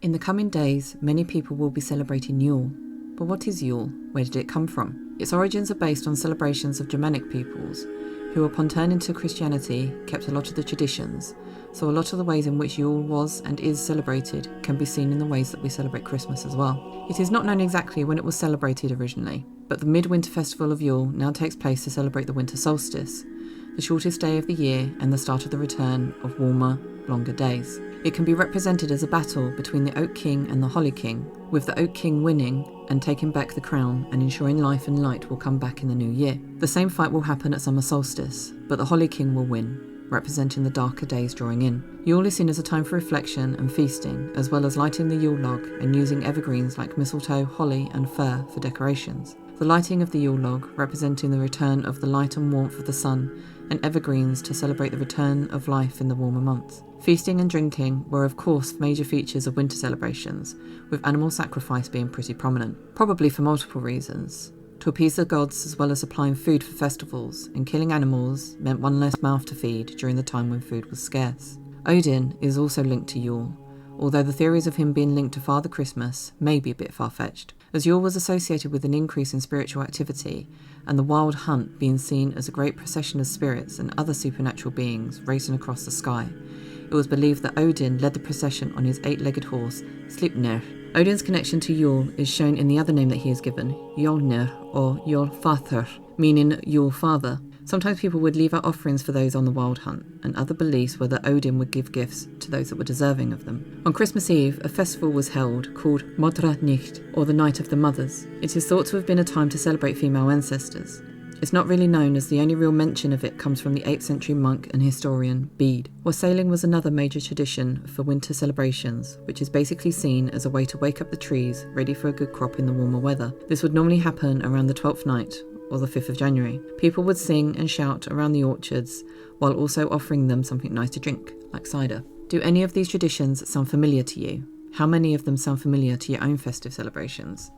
In the coming days, many people will be celebrating Yule. But what is Yule? Where did it come from? Its origins are based on celebrations of Germanic peoples, who upon turning to Christianity kept a lot of the traditions, so a lot of the ways in which Yule was and is celebrated can be seen in the ways that we celebrate Christmas as well. It is not known exactly when it was celebrated originally, but the midwinter festival of Yule now takes place to celebrate the winter solstice, the shortest day of the year and the start of the return of warmer, longer days. It can be represented as a battle between the Oak King and the Holly King, with the Oak King winning and taking back the crown and ensuring life and light will come back in the new year. The same fight will happen at summer solstice, but the Holly King will win, representing the darker days drawing in. Yule is seen as a time for reflection and feasting, as well as lighting the Yule log and using evergreens like mistletoe, holly and fir for decorations. The lighting of the Yule log representing the return of the light and warmth of the sun, and evergreens to celebrate the return of life in the warmer months. Feasting and drinking were of course major features of winter celebrations, with animal sacrifice being pretty prominent, probably for multiple reasons. To appease the gods as well as supplying food for festivals, and killing animals meant one less mouth to feed during the time when food was scarce. Odin is also linked to Yule, although the theories of him being linked to Father Christmas may be a bit far-fetched, as Yule was associated with an increase in spiritual activity and the wild hunt being seen as a great procession of spirits and other supernatural beings racing across the sky. It was believed that Odin led the procession on his 8-legged horse, Sleipnir. Odin's connection to Yule is shown in the other name that he is given, Yolnir or Yolfathr, meaning Yule Father. Sometimes people would leave out offerings for those on the wild hunt, and other beliefs were that Odin would give gifts to those that were deserving of them. On Christmas Eve, a festival was held called Modratnicht, or the Night of the Mothers. It is thought to have been a time to celebrate female ancestors. It's not really known, as the only real mention of it comes from the 8th century monk and historian Bede. Wassailing was another major tradition for winter celebrations, which is basically seen as a way to wake up the trees ready for a good crop in the warmer weather. This would normally happen around the 12th night, or the 5th of January. People would sing and shout around the orchards, while also offering them something nice to drink, like cider. Do any of these traditions sound familiar to you? How many of them sound familiar to your own festive celebrations?